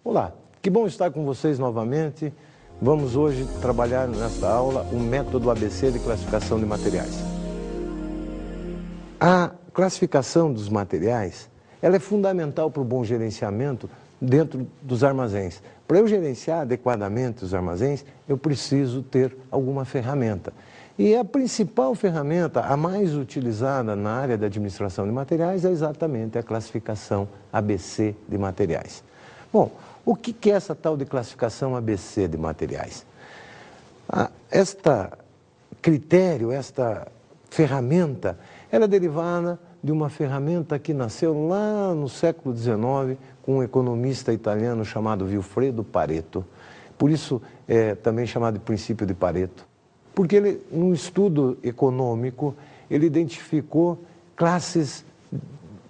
Olá, que bom estar com vocês novamente. Vamos hoje trabalhar nesta aula o método ABC de classificação de materiais. A classificação dos materiais, ela é fundamental para o bom gerenciamento dentro dos armazéns. Para eu gerenciar adequadamente os armazéns, eu preciso ter alguma ferramenta. E a principal ferramenta, a mais utilizada na área da administração de materiais, é exatamente a classificação ABC de materiais. Bom, o que é essa tal de classificação ABC de materiais? Esta critério, esta ferramenta, ela é derivada de uma ferramenta que nasceu lá no século XIX com um economista italiano chamado Vilfredo Pareto. Por isso é também chamado de princípio de Pareto. Porque ele, num estudo econômico, ele identificou classes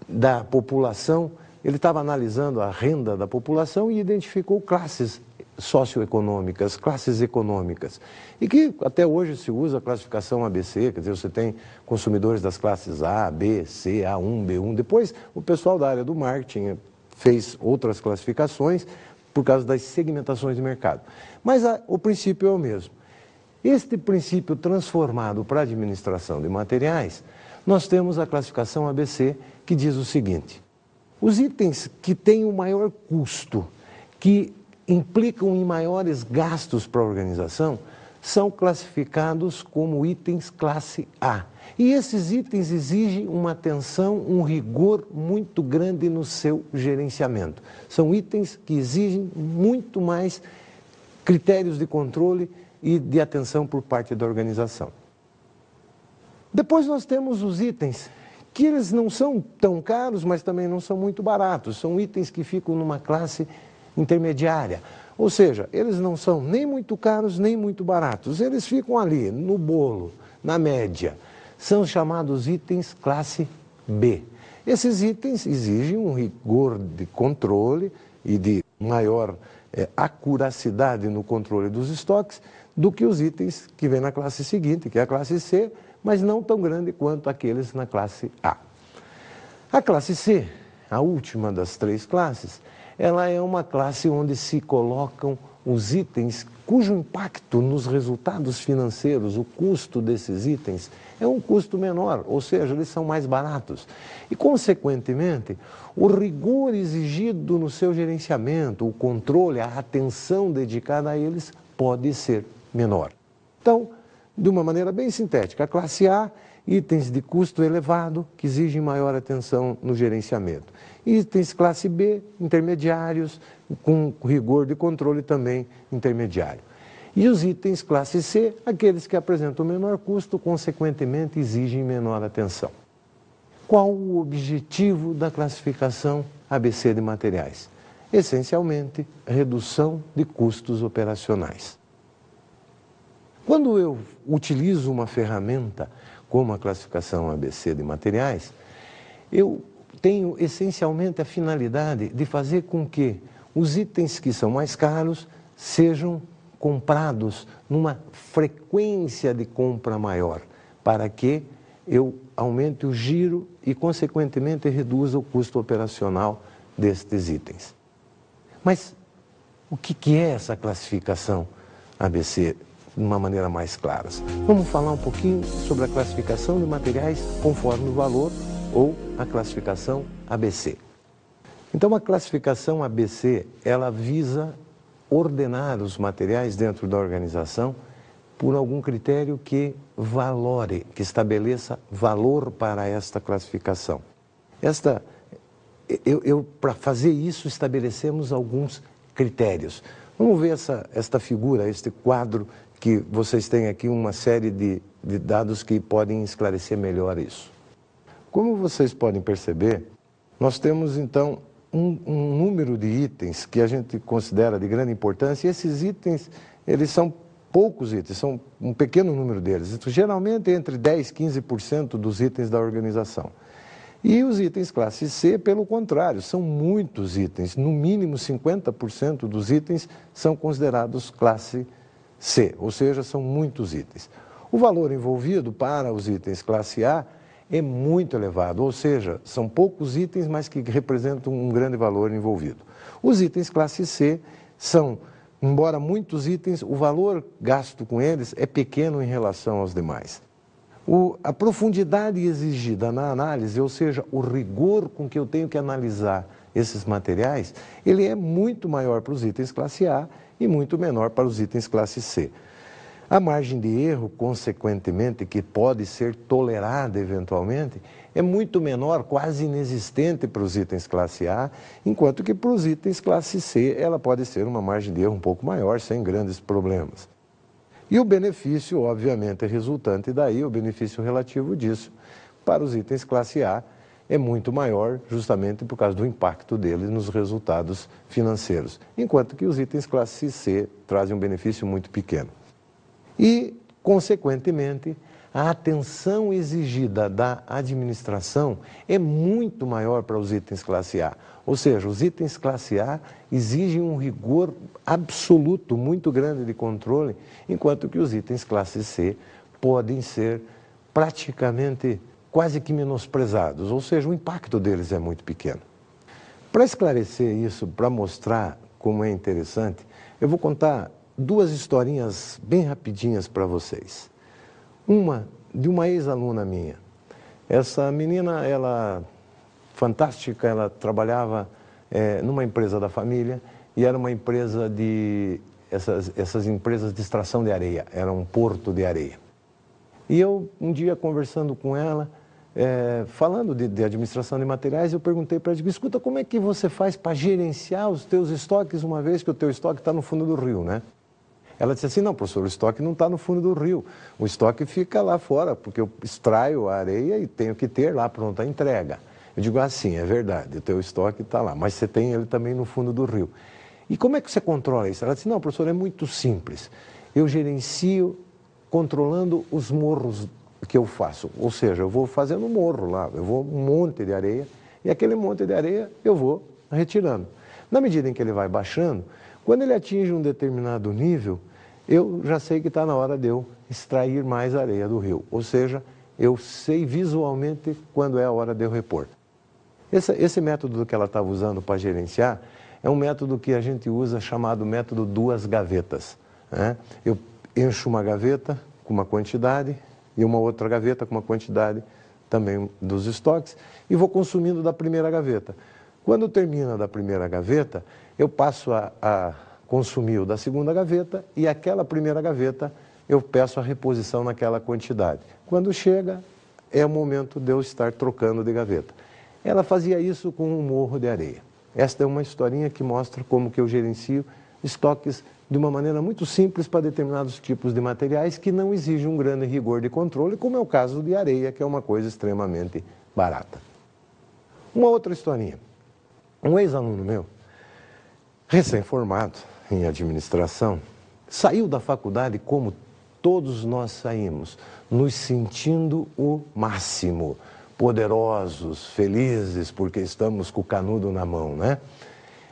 da população. Ele estava analisando a renda da população e identificou classes socioeconômicas, classes econômicas. E que até hoje se usa a classificação ABC, quer dizer, você tem consumidores das classes A, B, C, A1, B1. Depois, o pessoal da área do marketing fez outras classificações por causa das segmentações de mercado. Mas o princípio é o mesmo. Este princípio transformado para a administração de materiais, nós temos a classificação ABC, que diz o seguinte: os itens que têm o maior custo, que implicam em maiores gastos para a organização, são classificados como itens classe A. E esses itens exigem uma atenção, um rigor muito grande no seu gerenciamento. São itens que exigem muito mais critérios de controle e de atenção por parte da organização. Depois nós temos os itens que eles não são tão caros, mas também não são muito baratos. São itens que ficam numa classe intermediária. Ou seja, eles não são nem muito caros, nem muito baratos. Eles ficam ali, no bolo, na média. São chamados itens classe B. Esses itens exigem um rigor de controle e de maior acuracidade no controle dos estoques do que os itens que vêm na classe seguinte, que é a classe C, mas não tão grande quanto aqueles na classe A. A classe C, a última das três classes, ela é uma classe onde se colocam os itens cujo impacto nos resultados financeiros, o custo desses itens, é um custo menor, ou seja, eles são mais baratos. E, consequentemente, o rigor exigido no seu gerenciamento, o controle, a atenção dedicada a eles pode ser menor. Então, de uma maneira bem sintética, a classe A, itens de custo elevado, que exigem maior atenção no gerenciamento. Itens classe B, intermediários, com rigor de controle também intermediário. E os itens classe C, aqueles que apresentam menor custo, consequentemente exigem menor atenção. Qual o objetivo da classificação ABC de materiais? Essencialmente, redução de custos operacionais. Quando eu utilizo uma ferramenta como a classificação ABC de materiais, eu tenho essencialmente a finalidade de fazer com que os itens que são mais caros sejam comprados numa frequência de compra maior, para que eu aumente o giro e, consequentemente, reduza o custo operacional destes itens. Mas o que é essa classificação ABC de uma maneira mais clara? Vamos falar um pouquinho sobre a classificação de materiais conforme o valor ou a classificação ABC. Então, a classificação ABC, ela visa ordenar os materiais dentro da organização por algum critério que valore, que estabeleça valor para esta classificação. Para fazer isso, estabelecemos alguns critérios. Vamos ver esta figura, este quadro, que vocês têm aqui uma série de dados que podem esclarecer melhor isso. Como vocês podem perceber, nós temos então um número de itens que a gente considera de grande importância, e esses itens, eles são poucos itens, são um pequeno número deles, então, geralmente entre 10% e 15% dos itens da organização. E os itens classe C, pelo contrário, são muitos itens, no mínimo 50% dos itens são considerados classe C, ou seja, são muitos itens. O valor envolvido para os itens classe A é muito elevado, ou seja, são poucos itens, mas que representam um grande valor envolvido. Os itens classe C são, embora muitos itens, o valor gasto com eles é pequeno em relação aos demais. A profundidade exigida na análise, ou seja, o rigor com que eu tenho que analisar esses materiais, ele é muito maior para os itens classe A e muito menor para os itens classe C. A margem de erro, consequentemente, que pode ser tolerada eventualmente, é muito menor, quase inexistente para os itens classe A, enquanto que para os itens classe C ela pode ser uma margem de erro um pouco maior, sem grandes problemas. E o benefício, obviamente, é resultante daí, o benefício relativo disso, para os itens classe A, é muito maior, justamente por causa do impacto deles nos resultados financeiros, enquanto que os itens classe C trazem um benefício muito pequeno. E, consequentemente, a atenção exigida da administração é muito maior para os itens classe A. Ou seja, os itens classe A exigem um rigor absoluto, muito grande de controle, enquanto que os itens classe C podem ser praticamente quase que menosprezados, ou seja, o impacto deles é muito pequeno. Para esclarecer isso, para mostrar como é interessante, eu vou contar duas historinhas bem rapidinhas para vocês. Uma de uma ex-aluna minha. Essa menina, ela fantástica, ela trabalhava numa empresa da família e era uma empresa essas empresas de extração de areia, era um porto de areia. E eu, um dia conversando com ela, falando de administração de materiais, eu perguntei para ela, escuta, como é que você faz para gerenciar os teus estoques, uma vez que o teu estoque está no fundo do rio, né? Ela disse assim, não, professor, o estoque não está no fundo do rio, o estoque fica lá fora, porque eu extraio a areia e tenho que ter lá pronta a entrega. Eu digo assim, é verdade, o teu estoque está lá, mas você tem ele também no fundo do rio. E como é que você controla isso? Ela disse, não, professor, é muito simples. Eu gerencio controlando os morros que eu faço, ou seja, eu vou fazendo um morro lá, eu vou um monte de areia, e aquele monte de areia eu vou retirando. Na medida em que ele vai baixando, quando ele atinge um determinado nível, eu já sei que está na hora de eu extrair mais areia do rio. Ou seja, eu sei visualmente quando é a hora de eu repor. Esse método que ela estava usando para gerenciar é um método que a gente usa chamado método duas gavetas, né? Eu encho uma gaveta com uma quantidade e uma outra gaveta com uma quantidade também dos estoques e vou consumindo da primeira gaveta. Quando termina da primeira gaveta, eu passo a consumir o da segunda gaveta e aquela primeira gaveta eu peço a reposição naquela quantidade. Quando chega, é o momento de eu estar trocando de gaveta. Ela fazia isso com um morro de areia. Esta é uma historinha que mostra como que eu gerencio estoques de uma maneira muito simples para determinados tipos de materiais que não exigem um grande rigor de controle, como é o caso de areia, que é uma coisa extremamente barata. Uma outra historinha. Um ex-aluno meu, recém-formado em administração, saiu da faculdade como todos nós saímos, nos sentindo o máximo, poderosos, felizes, porque estamos com o canudo na mão, né?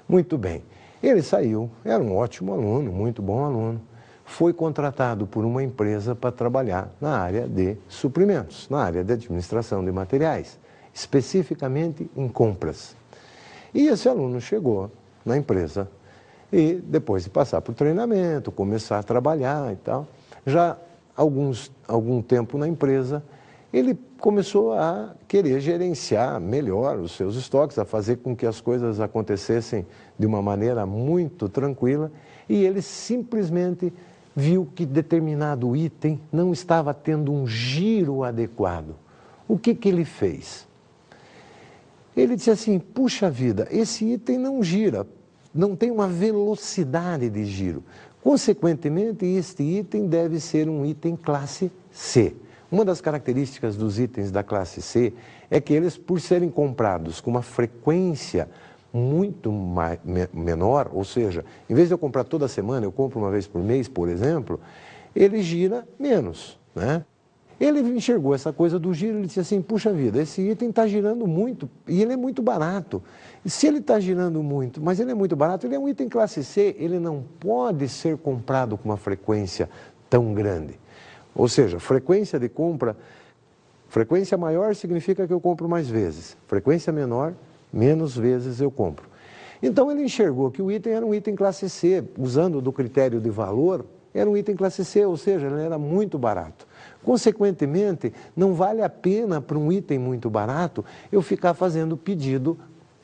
Muito bem. Ele saiu, era um ótimo aluno, muito bom aluno, foi contratado por uma empresa para trabalhar na área de suprimentos, na área de administração de materiais, especificamente em compras. E esse aluno chegou na empresa e depois de passar por treinamento, começar a trabalhar e tal, já algum tempo na empresa, ele começou a querer gerenciar melhor os seus estoques, a fazer com que as coisas acontecessem de uma maneira muito tranquila, e ele simplesmente viu que determinado item não estava tendo um giro adequado. O que ele fez? Ele disse assim, puxa vida, esse item não gira, não tem uma velocidade de giro. Consequentemente, este item deve ser um item classe C. Uma das características dos itens da classe C é que eles, por serem comprados com uma frequência muito menor, ou seja, em vez de eu comprar toda semana, eu compro uma vez por mês, por exemplo, ele gira menos, né? Ele enxergou essa coisa do giro, ele disse assim, puxa vida, esse item está girando muito e ele é muito barato. E se ele está girando muito, mas ele é muito barato, ele é um item classe C, ele não pode ser comprado com uma frequência tão grande. Ou seja, frequência de compra Frequência maior significa que eu compro mais vezes. Frequência menor, menos vezes eu compro. Então ele enxergou que o item era um item classe C, usando do critério de valor, era um item classe C, ou seja, ele era muito barato. Consequentemente, não vale a pena para um item muito barato eu ficar fazendo pedido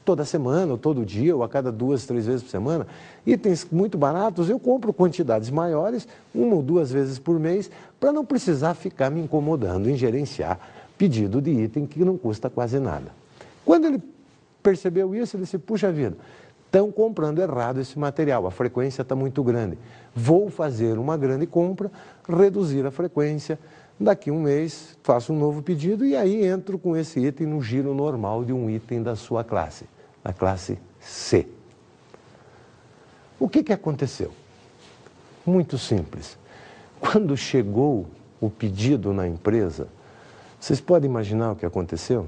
toda semana, ou todo dia, ou a cada 2, 3 vezes por semana. Itens muito baratos eu compro quantidades maiores, 1 ou 2 vezes por mês, para não precisar ficar me incomodando em gerenciar pedido de item que não custa quase nada. Quando ele percebeu isso, ele disse, puxa vida, estão comprando errado esse material, a frequência está muito grande. Vou fazer uma grande compra, reduzir a frequência, daqui um mês faço um novo pedido e aí entro com esse item no giro normal de um item da sua classe, a classe C. O que aconteceu? Muito simples. Quando chegou o pedido na empresa, vocês podem imaginar o que aconteceu?